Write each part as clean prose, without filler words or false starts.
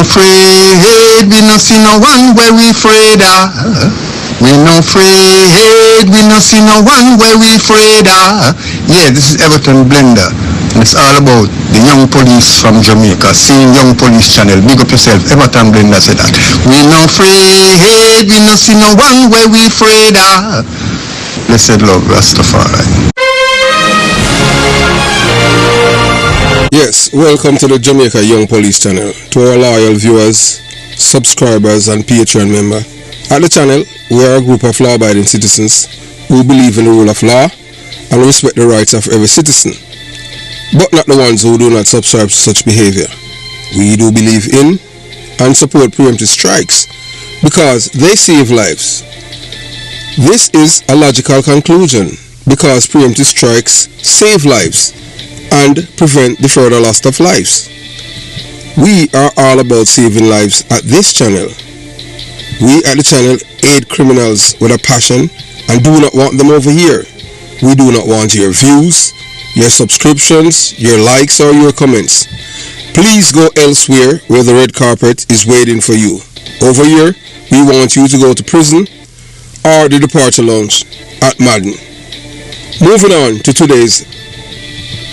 no afraid, we no see no one where we afraid of. We no afraid, we no see no one where we afraid of. Yeah, this is Everton Blender. And it's all about the young police from Jamaica, seeing Young Police Channel. Big up yourself, Everton Blender said that. We no afraid, we no see no one where we afraid of. Blessed love, Rastafari. Yes, welcome to the Jamaica Young Police Channel. To our loyal viewers, subscribers and Patreon member. At the channel, we are a group of law-abiding citizens who believe in the rule of law and respect the rights of every citizen, but not the ones who do not subscribe to such behavior. We do believe in and support preemptive strikes because they save lives. This is a logical conclusion because preemptive strikes save lives and prevent the further loss of lives. We are all about saving lives at this channel. We at the channel aid criminals with a passion and do not want them over here. We do not want your views, your subscriptions, your likes or your comments. Please go elsewhere where the red carpet is waiting for you. Over here, we want you to go to prison or the departure lounge at Madden. Moving on to today's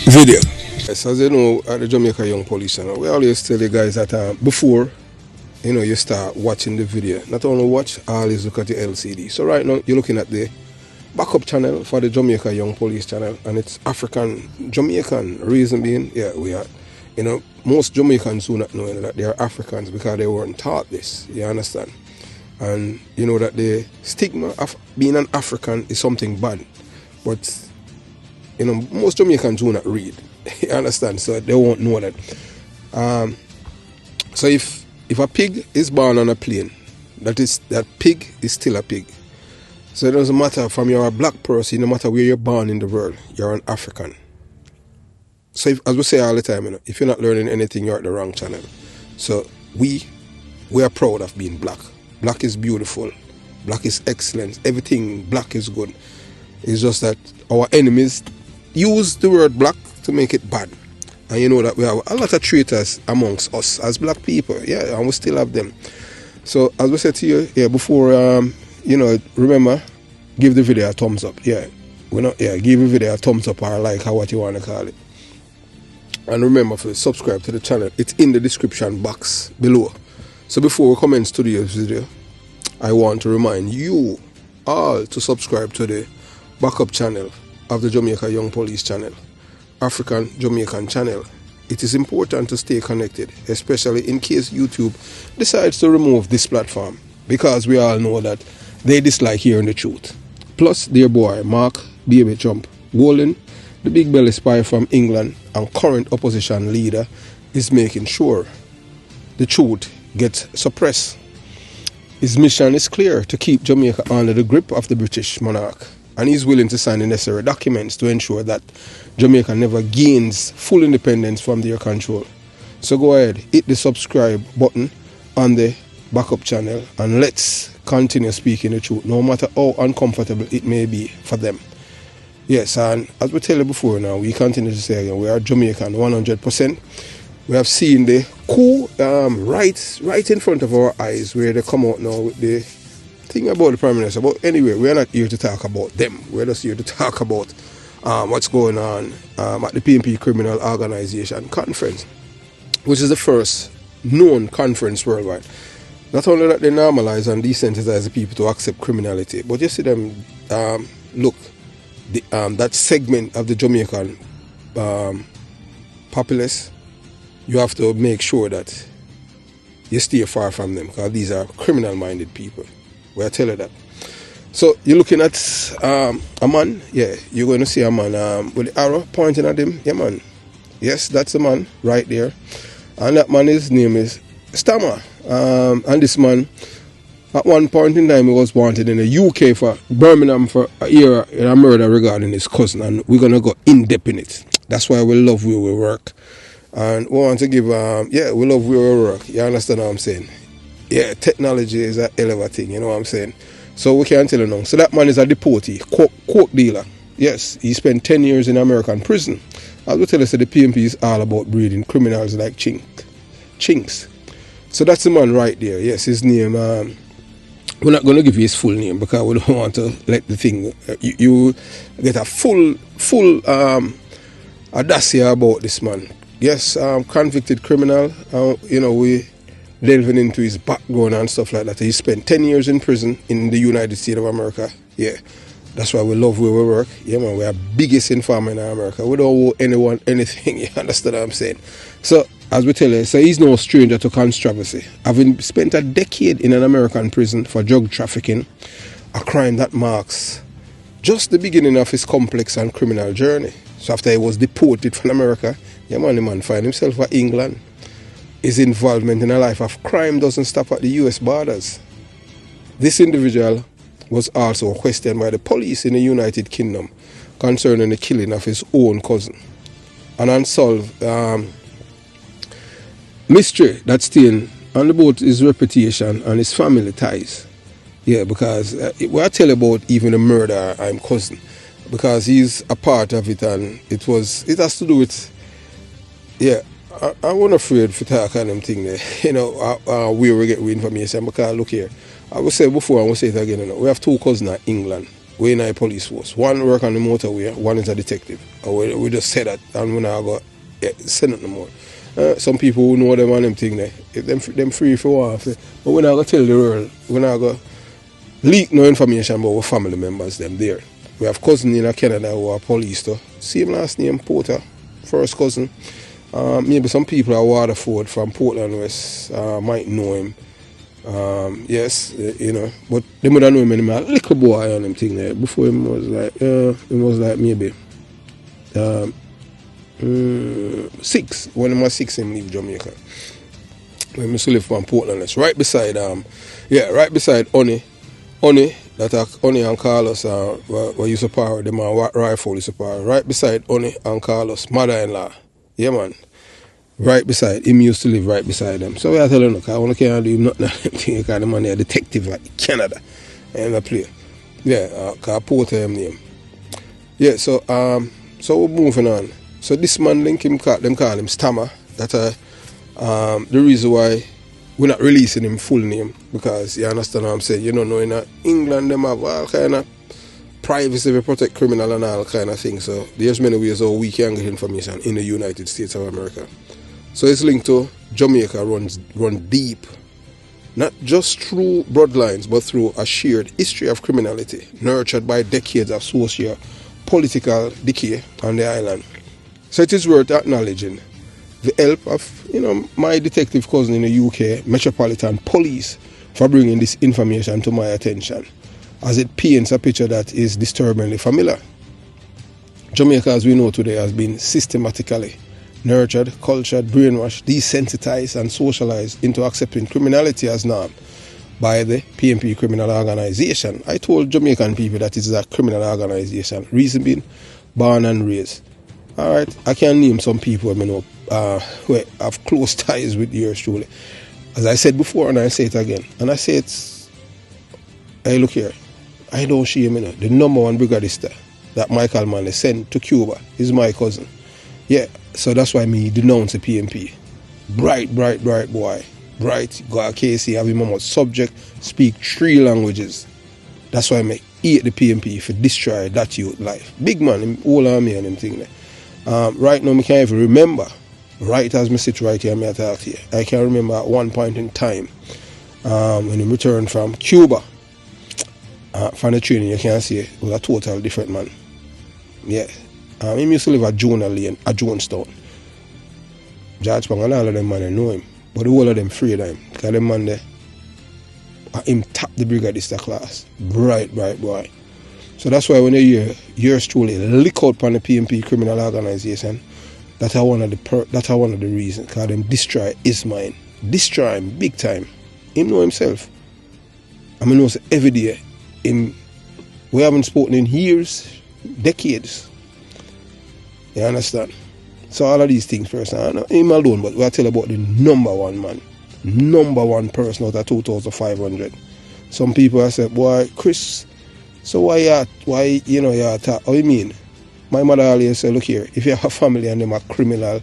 video. Yes, as you know, at the Jamaica Young Police Channel, we always tell you guys that before you start watching the video, not only watch, always look at the LCD. So right now you're looking at the backup channel for the Jamaica Young Police Channel, and it's African Jamaican. Reason being, yeah, we are, most Jamaicans do not know that they are Africans because they weren't taught this. You understand? And you know that the stigma of being an African is something bad, but most Jamaicans do not read. You understand? So they won't know that. So if a pig is born on a plane, that pig is still a pig. So it doesn't matter from you're a black person, no matter where you're born in the world, you're an African. So as we say all the time, if you're not learning anything, you're at the wrong channel. So we are proud of being black. Black is beautiful. Black is excellent. Everything black is good. It's just that our enemies use the word black to make it bad. And you know that we have a lot of traitors amongst us as black people. Yeah, and we still have them. So as we said to you, yeah, before remember, give the video a thumbs up. Yeah. Give the video a thumbs up or like, or what you want to call it. And remember to subscribe to the channel. It's in the description box below. So before we commence today's video, I want to remind you all to subscribe to the backup channel of the Jamaica Young Police Channel, African Jamaican Channel. It is important to stay connected, especially in case YouTube decides to remove this platform, because we all know that they dislike hearing the truth. Plus, their boy Mark Baby Trump Wallen, the big belly spy from England and current opposition leader, is making sure the truth gets suppressed. His mission is clear: to keep Jamaica under the grip of the British monarch, and he's willing to sign the necessary documents to ensure that Jamaica never gains full independence from their control. So go ahead, hit the subscribe button on the backup channel, and let's continue speaking the truth, no matter how uncomfortable it may be for them. Yes, and as we tell you before now, we continue to say again, we are Jamaican 100%. We have seen the coup right in front of our eyes, where they come out now with the thing about the Prime Minister. But anyway, we're not here to talk about them. We're just here to talk about what's going on at the PNP Criminal Organization Conference, which is the first known conference worldwide. Not only that they normalize and desensitize the people to accept criminality, but you see them, that segment of the Jamaican populace, you have to make sure that you stay far from them, because these are criminal-minded people. We'll tell you that. So you're looking at a man, yeah, you're going to see a man with the arrow pointing at him. Yeah, man. Yes, that's the man right there. And that man, his name is Stammer. And this man, at one point in time, he was wanted in the UK for Birmingham for a year in a murder regarding his cousin. And we're going to go in-depth in it. That's why we love where we work. And we want to give, we love where we work. You understand what I'm saying? Yeah, technology is a hell of a thing, you know what I'm saying? So we can't tell you now. So that man is a deportee, coke dealer. Yes, he spent 10 years in American prison. As we tell us, the PNP is all about breeding criminals like chinks. So that's the man right there. Yes, his name. We're not going to give you his full name because we don't want to let the thing. You get a full audacity about this man. Yes, convicted criminal. We delving into his background and stuff like that. He spent 10 years in prison in the United States of America. Yeah, that's why we love where we work. Yeah, man, we are biggest informer in America. We don't owe anyone anything. You understand what I'm saying? So, as we tell you, so he's no stranger to controversy. Having spent a decade in an American prison for drug trafficking, a crime that marks just the beginning of his complex and criminal journey. So after he was deported from America, the man found himself in England. His involvement in a life of crime doesn't stop at the US borders. This individual was also questioned by the police in the United Kingdom concerning the killing of his own cousin. An unsolved mystery that stained on both his reputation and his family ties. Yeah, because what I tell about even the murder of his cousin, because he's a part of it, and it has to do with, yeah, I wasn't afraid to talk on them thing there, where we get information, because look here, I will say before, I will say it again, we have two cousins in England, we're in a police force. One work on the motorway, one is a detective. We just said that, and we're not going to send it no more. Some people who know them and them thing there, them free for one, but we're not going to tell the world, we're not going to leak no information about our family members them there. We have cousins in Canada who are police too. Same last name, Porter, first cousin. Maybe some people at Waterford from Portland West might know him. Yes, but they would have known him a little boy on them thing there. Before him was like maybe 6. When he was 6, him leave Jamaica. When he used to live from Portland West, right beside Oni, that Oni and Carlos were used to power them and rifle used to power. Right beside Oni and Carlos, mother-in-law. Yeah, man. Right beside him, used to live right beside them. So I tell him, look, I want to can't do nothing because the man is a detective like Canada. And I play. Yeah, because Porter him name. Yeah, so we're moving on. So this man them call him Stammer. That's the reason why we're not releasing him full name, because you understand what I'm saying. You don't know, in England them have all kind of privacy to protect criminal and all kind of things. So there's many ways how we can get information in the United States of America. So it's linked to Jamaica run deep, not just through bloodlines, but through a shared history of criminality nurtured by decades of socio-political decay on the island. So it is worth acknowledging the help of my detective cousin in the UK Metropolitan Police for bringing this information to my attention, as it paints a picture that is disturbingly familiar. Jamaica, as we know today, has been systematically nurtured, cultured, brainwashed, desensitized and socialized into accepting criminality as norm by the PNP criminal organization. I told Jamaican people that it is a criminal organization, reason being born and raised. Alright, I can name some people who have close ties with yours truly. As I said before, and I say it again, and I say hey, look here, I don't shame the number one brigadista that Michael Manley sent to Cuba is my cousin. Yeah, so that's why me denounce the PNP. Bright boy. Bright, got a case, have him on subject, speak 3 languages. That's why I hate the PNP for destroy that youth life. Big man, him all army and him thing there. Right now, I can't even remember. Right as I sit right here, I talk to you. I can remember at one point in time when he returned from Cuba from the training, you can see it was a total different man. Yeah. He used to live at Jonah Lane, at Jonestown. George Pang and all of them man, I know him. But the whole of them afraid of him. Because them man there, him tap the brigadista class. Bright boy. So that's why when you hear yours truly lick out on the PNP criminal organization, that's one of the reasons. Because them destroy his mind. Destroy him big time. Him know himself. I mean, knows every day. We haven't spoken in years, decades. You understand? So all of these things first. I know him alone, but we'll tell about the number one man. Number one person out of 2,500. Some people have said, boy, Chris, so why you attack? How you mean? My mother always said, look here, if you have a family and them are criminal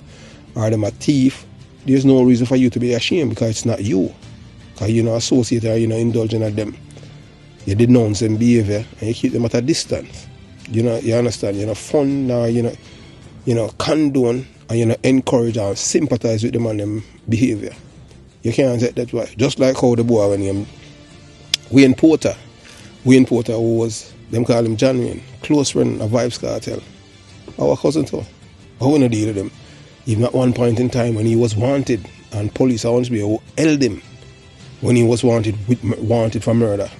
or them a thief there's no reason for you to be ashamed because it's not you. Because you're not associated or you're not indulging at them. You denounce them behavior and you keep them at a distance. You understand? You're not fund or you know, condone and you know, encourage or sympathize with them and them behavior. You can't take that way. Just like how the boy when him Wayne Porter, who was, them call him John Wayne, close friend of Vybz Kartel, our cousin too. I wouldn't deal with him. Even at one point in time when he was wanted and police held him when he was wanted for murder.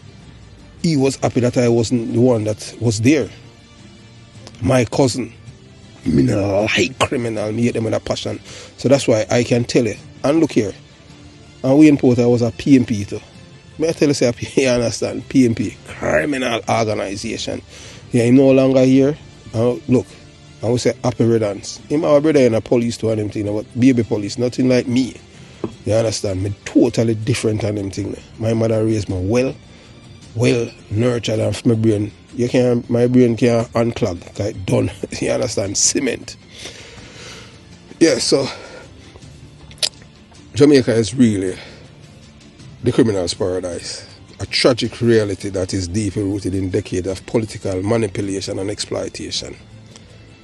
He was happy that I wasn't the one that was there. My cousin, me no like criminal, me hate them with a passion. So that's why I can tell you. And look here, and Wayne Porter was a PNP too. May I tell you, say, you understand, PNP, criminal organization. Yeah, him no longer here. Look, I would say happy riddance. Him have a brother in a police too and them thing, but baby police, nothing like me. You understand? Me totally different than them thing. My mother raised me well nurtured, and my brain, my brain can't unclog. Like done. You understand? Cement. Yeah, so Jamaica is really the criminal's paradise. A tragic reality that is deeply rooted in decades of political manipulation and exploitation.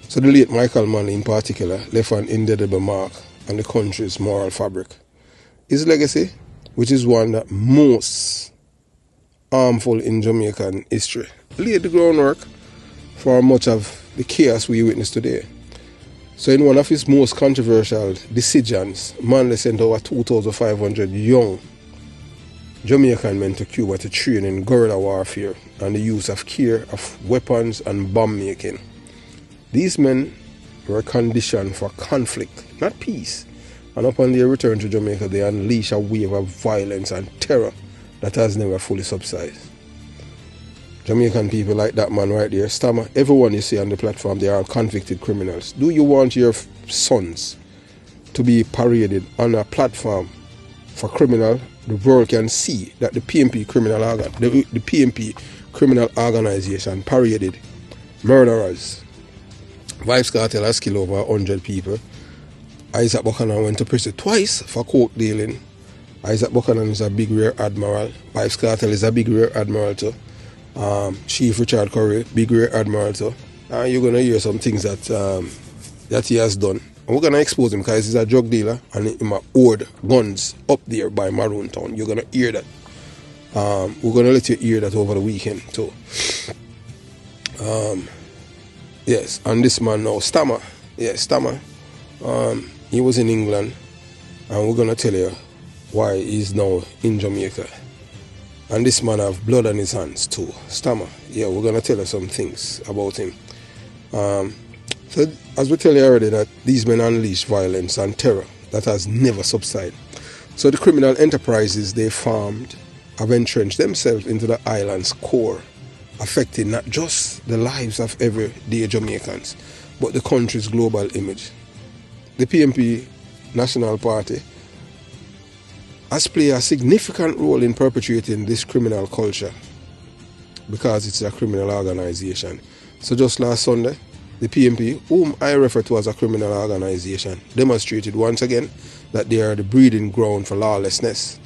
So the late Michael Manley in particular left an indelible mark on the country's moral fabric. His legacy, which is one that most harmful in Jamaican history, laid the groundwork for much of the chaos we witness today. So in one of his most controversial decisions, Manley sent over 2,500 young Jamaican men to Cuba to train in guerrilla warfare and the use of weapons and bomb making. These men were conditioned for conflict, not peace, and upon their return to Jamaica they unleash a wave of violence and terror that has never fully subsided. Jamaican people like that man right there, Stammer, everyone you see on the platform, they are convicted criminals. Do you want your sons to be paraded on a platform for criminal? The world can see that the PNP criminal organization paraded murderers. Vybz Kartel has killed over 100 people. Isaac Buchanan went to prison twice for coke dealing. Isaac Buchanan is a big rear admiral. Vybz Kartel is a big rear admiral too. Chief Richard Curry, big rear admiral too. And you're going to hear some things that he has done. And we're going to expose him because he's a drug dealer and he might hoard guns up there by Maroon Town. You're going to hear that. We're going to let you hear that over the weekend too. Yes, and this man now, Stammer. Yes, Stammer. He was in England, and we're gonna tell you why he's now in Jamaica. And this man have blood on his hands too. Stammer. Yeah, we're gonna tell you some things about him. So as we tell you already, that these men unleash violence and terror that has never subsided. So the criminal enterprises they formed have entrenched themselves into the island's core, affecting not just the lives of everyday Jamaicans, but the country's global image. The PNP National Party has played a significant role in perpetuating this criminal culture because it's a criminal organization. So just last Sunday, the PNP, whom I refer to as a criminal organization, demonstrated once again that they are the breeding ground for lawlessness,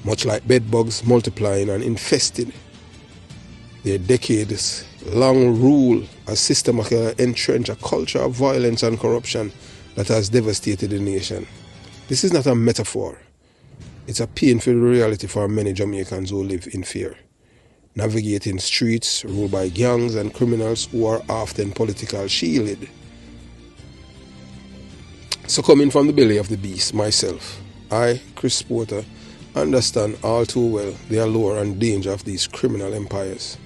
much like bedbugs multiplying and infesting. Their decades-long rule has systematically entrenched a culture of violence and corruption that has devastated the nation. This is not a metaphor. It's a painful reality for many Jamaicans who live in fear, navigating streets ruled by gangs and criminals who are often politically shielded. So coming from the belly of the beast, myself, I, Chris Porter, understand all too well the allure and danger of these criminal empires.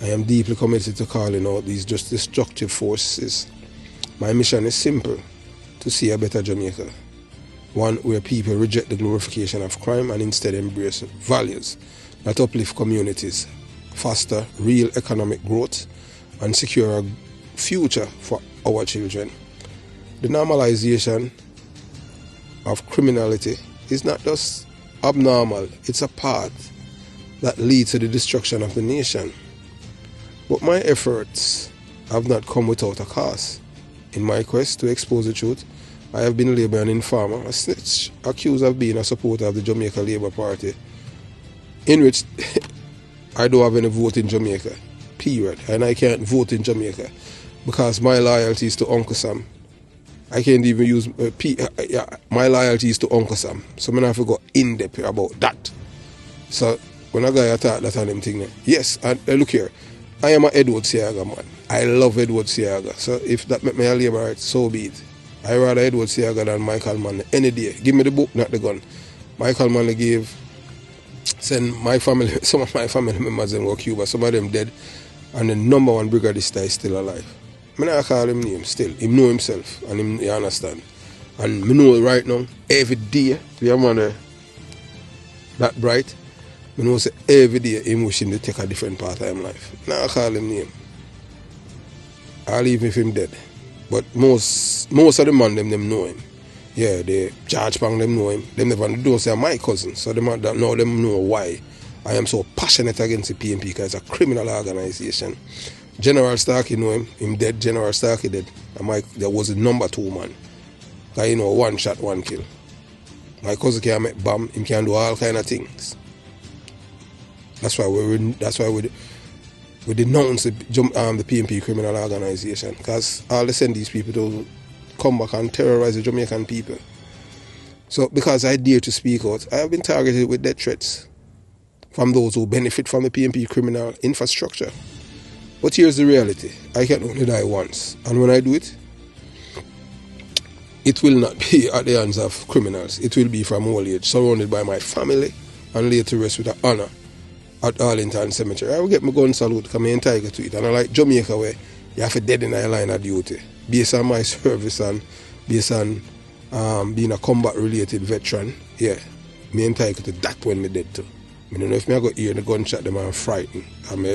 I am deeply committed to calling out these just destructive forces. My mission is simple: to see a better Jamaica, one where people reject the glorification of crime and instead embrace values that uplift communities, foster real economic growth, and secure a future for our children. The normalization of criminality is not just abnormal, it's a path that leads to the destruction of the nation. But my efforts have not come without a cost. In my quest to expose the truth, I have been labelled an informer, a snitch, accused of being a supporter of the Jamaica Labour Party, in which I don't have any vote in Jamaica, period. And I can't vote in Jamaica because my loyalty is to Uncle Sam. I can't even use my loyalty is to Uncle Sam. So I have to go in depth about that. So when a guy attack that on them thing, yes, and look here, I am a Edward Seaga man. I love Edward Seaga. So if that make me a labourite, so be it. I rather Edward Seaga than Michael Manley any day. Give me the book, not the gun. Michael Manley send my family, some of my family members in Cuba, some of them dead, and the number one brigadista is still alive. I not call him name still. He know himself, and him, you understand. And me know right now, every day, we are man that bright, I know say every day him wishing to take a different part of his life. Now I call him name. I'll leave him if him dead. But most of the man them know him. Yeah, the George Pang them know him. Them never don't say my cousin. So them that know them know why I am so passionate against the PNP, because it's a criminal organization. General Starkey know him dead, General Starkey dead. And there was the number 2 man. Because you know, 1 shot, 1 kill. My cousin can make bomb, him can do all kind of things. That's why we denounce the PNP criminal organization, because all they send these people to come back and terrorize the Jamaican people. So because I dare to speak out, I have been targeted with death threats from those who benefit from the PNP criminal infrastructure. But here's the reality. I can only die once, and when I do it, it will not be at the hands of criminals. It will be from old age, surrounded by my family, and laid to rest with honor at Arlington Cemetery. I will get my gun salute because I'm entitled to it. And I like Jamaica, where you have to dead in a line of duty. Based on my service and based on being a combat-related veteran, yeah, me entitled to that when me dead too. I don't know if I go hear the gunshot, them I'm frightened.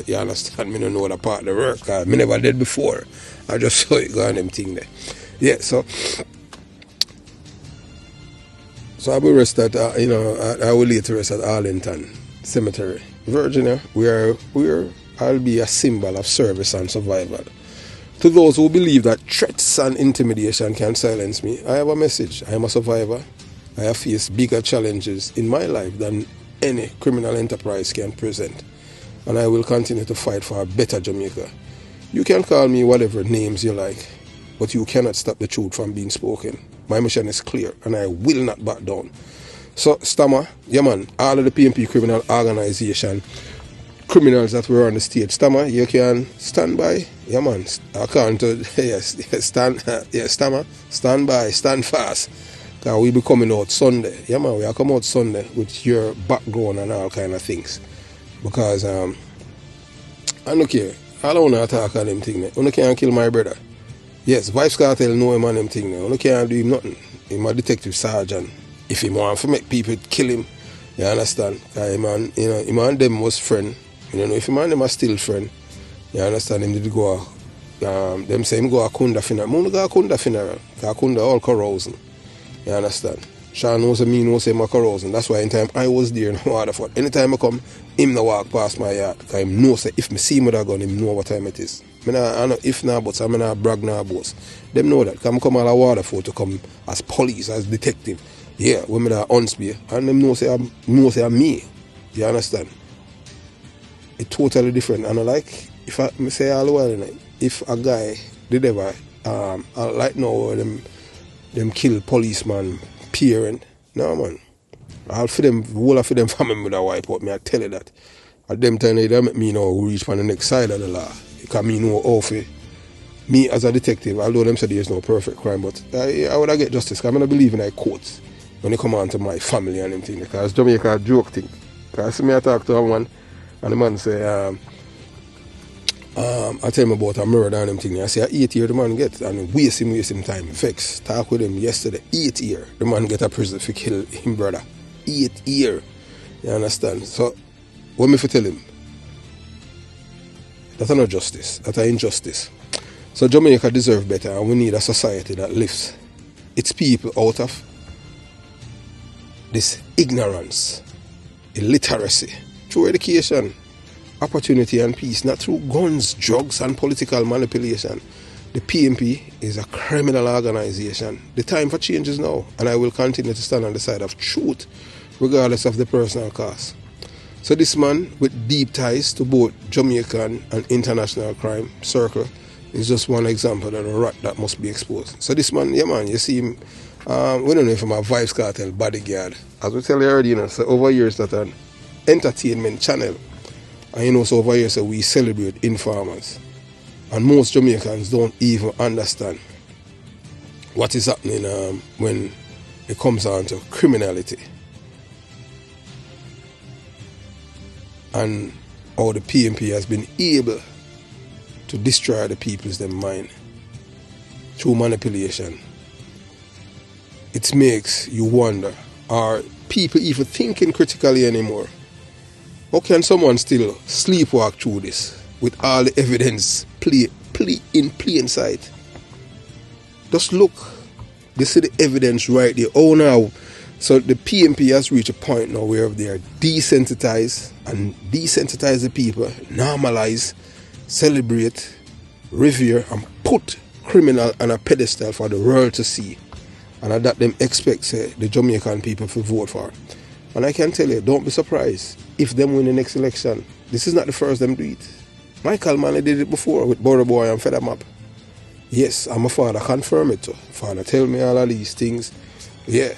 You understand? I don't know the part of the work, because I never did before. I just saw it go on them thing there. Yeah, so I will rest at, I will lay to rest at Arlington Cemetery, Virginia, where I'll be a symbol of service and survival. To those who believe that threats and intimidation can silence me, I have a message. I am a survivor. I have faced bigger challenges in my life than any criminal enterprise can present. And I will continue to fight for a better Jamaica. You can call me whatever names you like, but you cannot stop the truth from being spoken. My mission is clear, and I will not back down. So, Stammer, yeah man, all of the PNP criminal organization, criminals that were on the stage, Stammer, you can stand by, yeah man, according to, Stammer, stand by, stand fast, because we'll be coming out Sunday, yeah man, we'll come out Sunday with your background and all kind of things, because, I don't care, I don't want to attack on them thing, I can't kill my brother. Yes, Vybz Kartel know him on them thing, I can't do him nothing, he's a detective sergeant. If he want to make people kill him, you understand? Him and them was friend. You know, if him and them are still friend, you understand? Him did go, them say him go a Kunda funeral. I go a Kunda funeral, because Kunda all carousing. You understand? Sean knows me, knows him a carousing. That's why in time I was there in Waterford. Anytime I come, him no walk past my yard. Because him know say if me see him with a gun, him know what time it is. I know if not, but I'm not brag now, boss. Them know that. Because I come all of Waterford to come as police, as detective. Yeah, women are unspear, and them know say I'm me. You understand? It's totally different. And I like, if I say all the while, if a guy did ever, I like now them kill policeman parent. No man, I'll for them, whole of them family with a wipe out. Me I tell you that. At them time they make me now reach on the next side of the law. Because me know awful. Me as a detective, although them say there's no perfect crime, but I would get justice. Because I don't believe in courts when it come on to my family and them thing. Because Jamaica a joke thing. Because I talk to one and the man say, I tell him about a murder and them thing. I say 8 years the man get, and waste him time. Vex. Talk with him yesterday. 8 years the man get a prison for kill him brother. 8 years. You understand? So what me for tell him? That's not justice. That's an injustice. So Jamaica deserve better, and we need a society that lifts its people out of this ignorance, illiteracy, through education, opportunity and peace, not through guns, drugs and political manipulation. The PNP is a criminal organization. The time for change is now, and I will continue to stand on the side of truth, regardless of the personal cost. So this man with deep ties to both Jamaican and international crime circle is just one example of a rat that must be exposed. So this man, yeah man, you see him, we don't know if I'm a Vybz Kartel bodyguard. As we tell you already, so over years that an entertainment channel, and so over years so we celebrate informers. And most Jamaicans don't even understand what is happening when it comes down to criminality. And how the PNP has been able to destroy the people's mind through manipulation. It makes you wonder, are people even thinking critically anymore? How can someone still sleepwalk through this with all the evidence in plain sight? Just look, they see the evidence right there. Oh now, so the PNP has reached a point now where they are desensitized the people, normalize, celebrate, revere, and put criminal on a pedestal for the world to see. And that them expect the Jamaican people to vote for. And I can tell you, don't be surprised if them win the next election. This is not the first them do it. Michael Manley did it before with Border Boy and Feather Map. Yes, I'm a father, confirm it too. Father tell me all of these things. Yeah.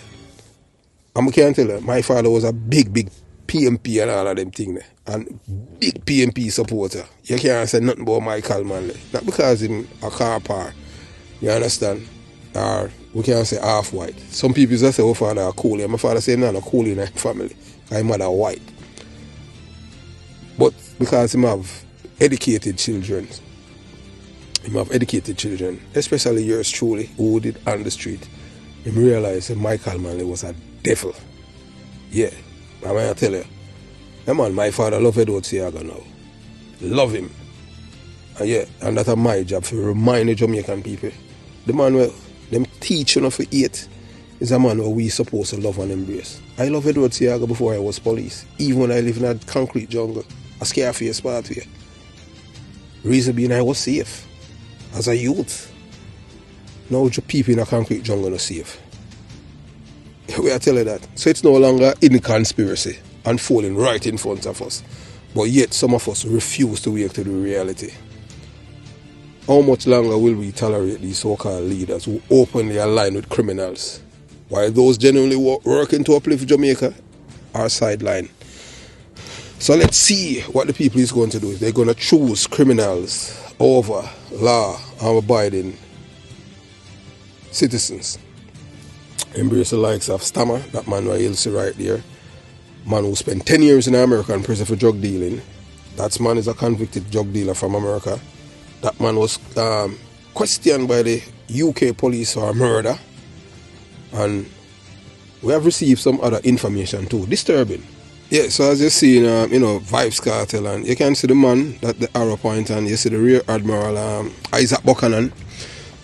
I can't tell you, my father was a big PNP and all of them things there. And big PNP supporter. You can't say nothing about Michael Manley. Not because he's a car par. You understand? Or we can't say half white. Some people just say, oh father are cool. My father say, no, not cool in my family. My mother white. But because him have educated children, especially yours truly, who did on the street, him realize that Michael Manley was a devil. Yeah, I'm going to tell you. Yeah, man, my father love Edward Siaga now. Love him. And yeah, and that's my job to remind the Jamaican people. The man well, them teaching of 8 is a man who we supposed to love and embrace. I love Edward Siaga before I was police. Even when I lived in that concrete jungle. A Scarface part here. Reason being I was safe. As a youth. Now the people in a concrete jungle are safe. We are telling that. So it's no longer in conspiracy unfolding right in front of us. But yet some of us refuse to wake to the reality. How much longer will we tolerate these so-called leaders who openly align with criminals, while those genuinely working to uplift Jamaica are sidelined? So let's see what the people is going to do. They're going to choose criminals over law and abiding citizens. Embrace the likes of Stammer, that man who you'll see right there. Man who spent 10 years in America in prison for drug dealing. That man is a convicted drug dealer from America. That man was questioned by the UK police for murder. And we have received some other information too. Disturbing. Yeah, so as you see, Vybz Kartel, and you can see the man that the arrow point, and you see the Rear Admiral Isaac Buchanan.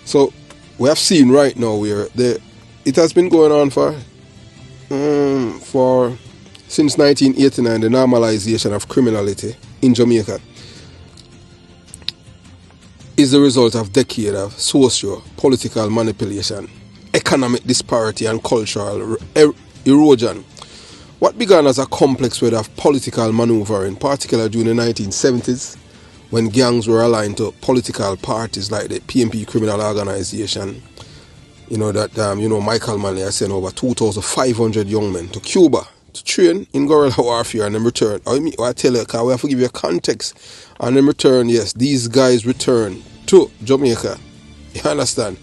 So we have seen right now where it has been going on since 1989, the normalization of criminality in Jamaica is the result of decades of socio-political manipulation, economic disparity and cultural erosion. What began as a complex web of political maneuvering, particularly during the 1970s, when gangs were aligned to political parties like the PNP criminal organization, Michael Manley has sent over 2,500 young men to Cuba to train in guerrilla warfare, and then return. I tell you, because we have to give you a context. And then return, yes, these guys return to Jamaica. You understand?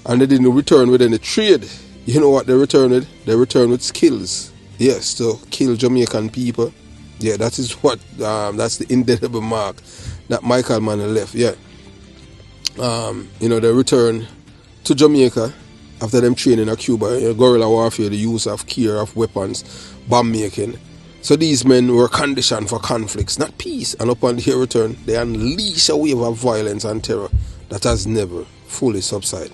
And they didn't return with any trade. You know what they returned with? They returned with skills. Yes, to kill Jamaican people. Yeah, that is what, that's the indelible mark that Michael Manley left. Yeah. They returned to Jamaica after them training at Cuba, guerrilla warfare, the use of weapons, bomb making. So these men were conditioned for conflicts, not peace. And upon their return, they unleash a wave of violence and terror that has never fully subsided.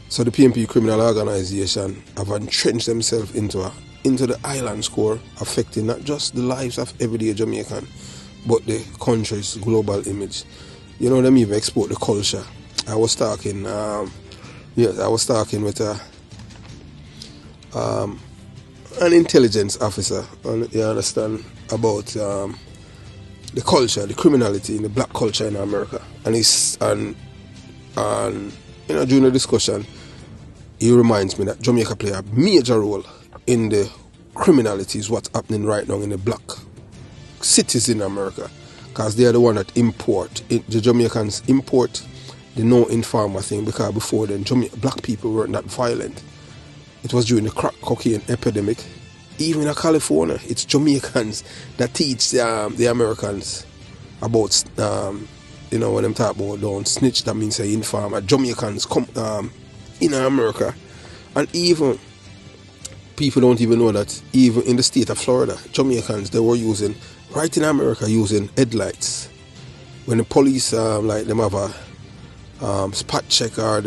So the PNP criminal organization have entrenched themselves into the island score, affecting not just the lives of everyday Jamaican, but the country's global image. Them even export the culture I was talking, yes, I was talking with an intelligence officer, and you understand, about the culture, the criminality in the black culture in America, and you know, during the discussion, he reminds me that Jamaica play a major role in the criminality is what's happening right now in the black cities in America, because they are the one that import the Jamaicans import the no informer thing, because before then black people weren't that violent. It was during the crack cocaine epidemic. Even in California, it's Jamaicans that teach the Americans about you know, when them talk about don't snitch, that means say informer. Jamaicans come in America, and even people don't even know that even in the state of Florida, Jamaicans, they were using, right in America, using headlights. When the police like them have a spot check or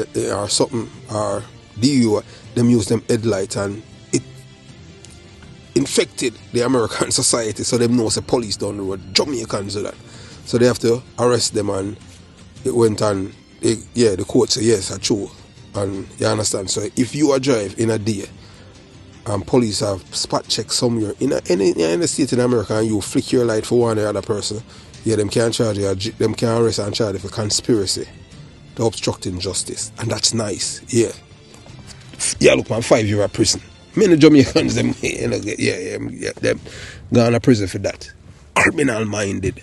something, or DU, them use them headlights, and it infected the American society, so them know the police down the road. Jamaicans do that, so they have to arrest them, and it went on. The court said yes, that's true, and you understand. So if you are drive in a day, and police have spot check somewhere in the state in America, and you flick your light for one or other person, yeah, them can charge you, them can arrest and charge you for conspiracy to obstructing justice, and that's nice, yeah. Yeah, look, man, 5 years in prison. Many Jamaicans, them, you know, them gone to prison for that. Criminal minded.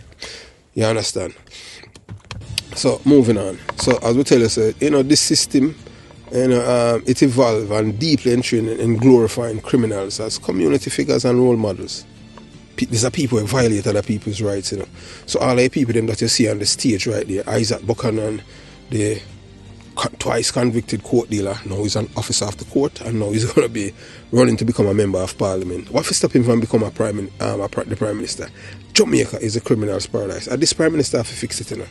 You understand? So, moving on. So, as we tell you, you know, this system, you know, it evolved and deeply entrained in glorifying criminals as community figures and role models. These are people who violate other people's rights, you know. So, all the people them that you see on the stage right there, Isaac Buchanan, the twice convicted court dealer, now he's an officer of the court, and now he's going to be running to become a member of parliament. What if stop him from becoming the prime minister? Jamaica is a criminal's paradise, and this prime minister have to fix it, you know.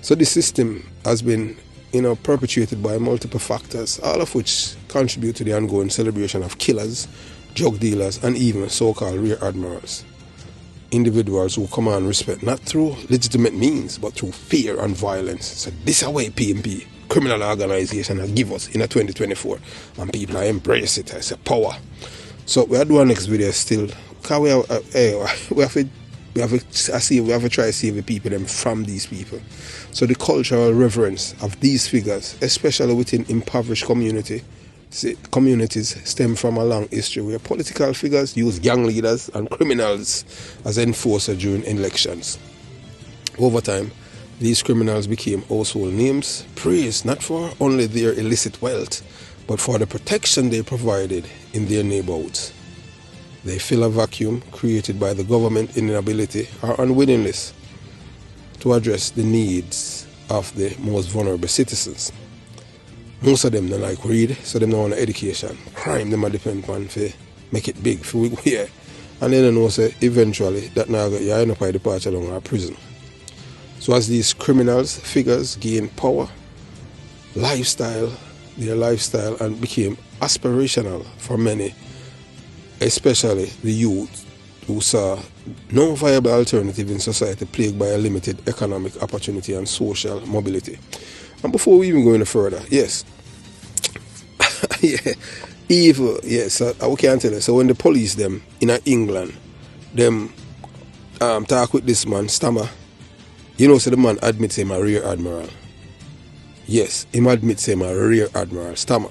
So this system has been, you know, perpetuated by multiple factors, all of which contribute to the ongoing celebration of killers, drug dealers, and even so-called rear admirals. Individuals who command respect not through legitimate means, but through fear and violence. So this is why PNP, criminal organization, will give us in a 2024, and people are embrace it as a power. So we are doing next video still, because we have to try to save the people them from these people. So the cultural reverence of these figures, especially within impoverished communities, stem from a long history where political figures use gang leaders and criminals as enforcers during elections. Over time, these criminals became household names, praised not for only their illicit wealth, but for the protection they provided in their neighborhoods. They fill a vacuum created by the government inability or unwillingness to address the needs of the most vulnerable citizens. Most of them don't like read, so them don't want education. Crime them depend on to make it big for yeah. And then they know say eventually that now you end up by departure along our prison. So as these criminals figures gain power, their lifestyle and became aspirational for many, especially the youth who saw no viable alternative in society plagued by a limited economic opportunity and social mobility. And before we even go any further, yes, yeah, evil, yes, we can tell you. So when the police them in England, them talk with this man, Stammer, you know, so the man admits him a rear admiral. Yes, him admits him a rear admiral, Stammer.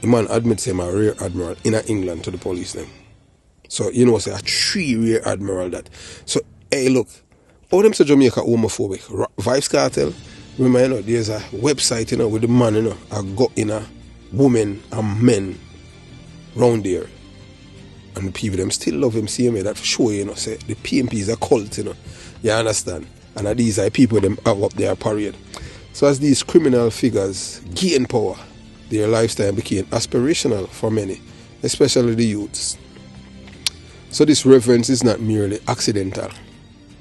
The man admits him a rear admiral in England to the police them. So, you know, say a 3 rear admiral that. So, hey, look, all them say Jamaica homophobic. Vybz Kartel, remember, you know, there's a website, you know, with the man, you know, a got in a women and men round there. And the people, them still love him, see me, that for sure, you know, say the PNP is a cult, you know. You understand? And these are people, them have up their parade. So as these criminal figures gain power, their lifestyle became aspirational for many, especially the youths. So this reverence is not merely accidental,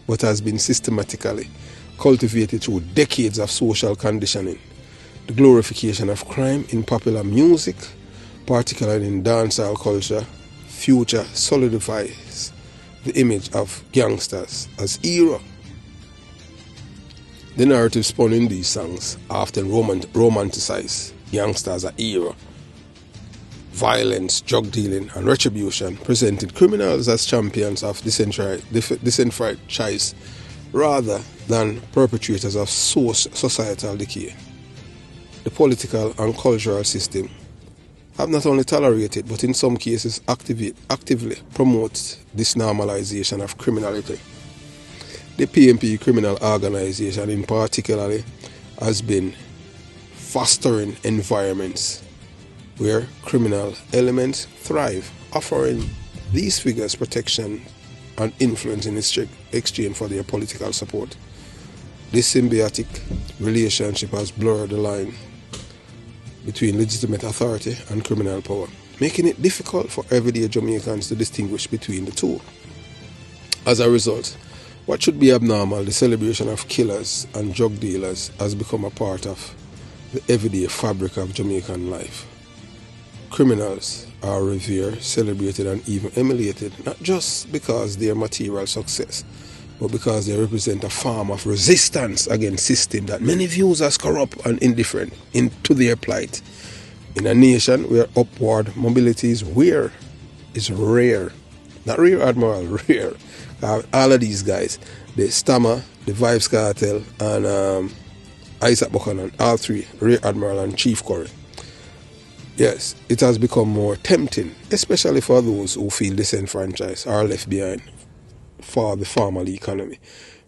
but has been systematically cultivated through decades of social conditioning. The glorification of crime in popular music, particularly in dancehall culture, future solidifies the image of gangsters as hero. The narrative spun in these songs often romanticize youngsters as a hero. Violence, drug dealing, and retribution presented criminals as champions of disenfranchised rather than perpetrators of societal decay. The political and cultural system have not only tolerated but in some cases actively promotes this normalization of criminality. The PNP criminal organization in particular has been fostering environments where criminal elements thrive, offering these figures protection and influence in exchange for their political support. This symbiotic relationship has blurred the line between legitimate authority and criminal power, making it difficult for everyday Jamaicans to distinguish between the two. As a result, what should be abnormal, the celebration of killers and drug dealers, has become a part of the everyday fabric of Jamaican life. Criminals are revered, celebrated, and even emulated, not just because they are material success, but because they represent a form of resistance against system that many view as corrupt and indifferent to their plight. In a nation where upward mobility is rare, not rear admiral, rare. All of these guys, the Stammer, the Vybz Kartel, and Isaac Buchanan, all three, Rear Admiral and Chief Curry. Yes, it has become more tempting, especially for those who feel disenfranchised or left behind for the formal economy.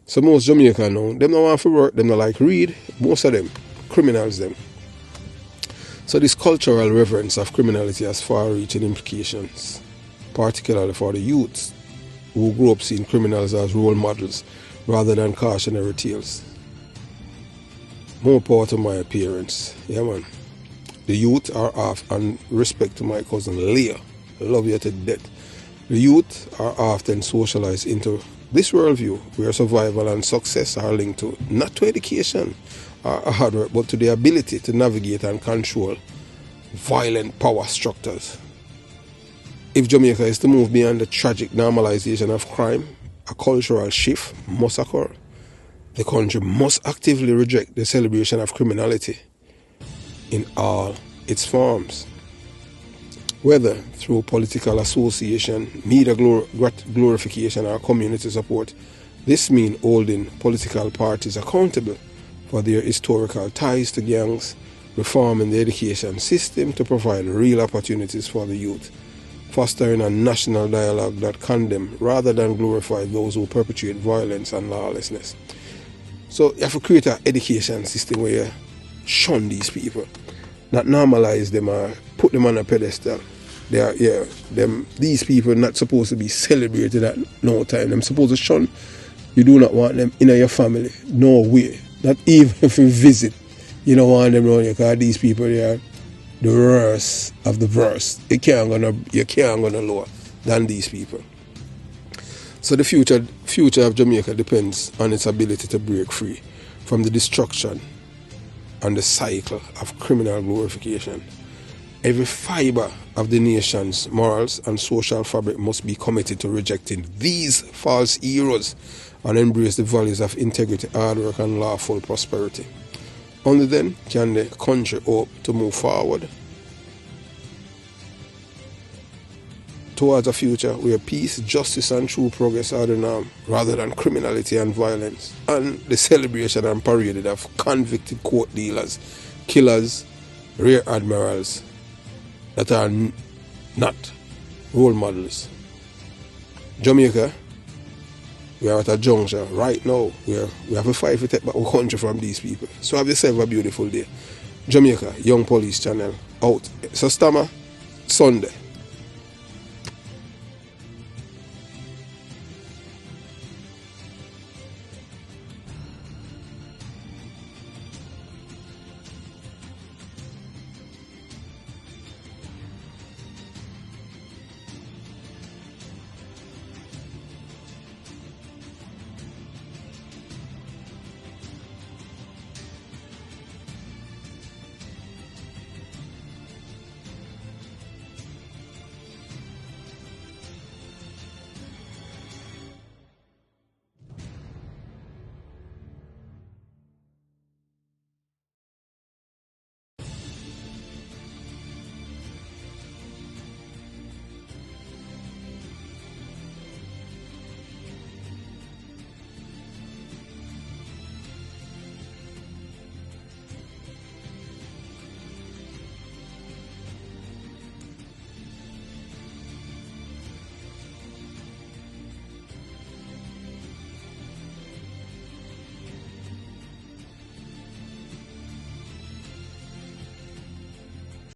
So most Jamaicans now, them don't want to work, them don't like read, most of them, criminals them. So this cultural reverence of criminality has far-reaching implications, particularly for the youths who grew up seeing criminals as role models rather than cautionary tales. More power to my appearance, yeah man. The youth are off, and respect to my cousin Leah, love you to death. The youth are often socialized into this worldview where survival and success are linked to, not to education or hard work, but to the ability to navigate and control violent power structures. If Jamaica is to move beyond the tragic normalization of crime, a cultural shift must occur. The country must actively reject the celebration of criminality in all its forms. Whether through political association, media glorification, or community support, this means holding political parties accountable for their historical ties to gangs, reforming the education system to provide real opportunities for the youth, fostering a national dialogue that condemns rather than glorify those who perpetrate violence and lawlessness. So you have to create an education system where you shun these people, not normalize them or put them on a pedestal. These people are not supposed to be celebrated at no time. They're supposed to shun. You do not want them in your family. No way. Not even if you visit. You don't want them around you, because these people, they are the worst of the worst. You can't go no lower than these people. So the future of Jamaica depends on its ability to break free from the destruction and the cycle of criminal glorification. Every fiber of the nation's morals and social fabric must be committed to rejecting these false heroes and embrace the values of integrity, hard work, and lawful prosperity. Only then can the country hope to move forward towards a future where peace, justice, and true progress are the norm, rather than criminality and violence, and the celebration and parade of convicted court dealers, killers, rear admirals that are not role models. Jamaica, we are at a juncture right now where we have to fight to take back our country from these people. So have yourself a beautiful day. Jamaica, Young Police Channel, out. So Stammer, Sunday.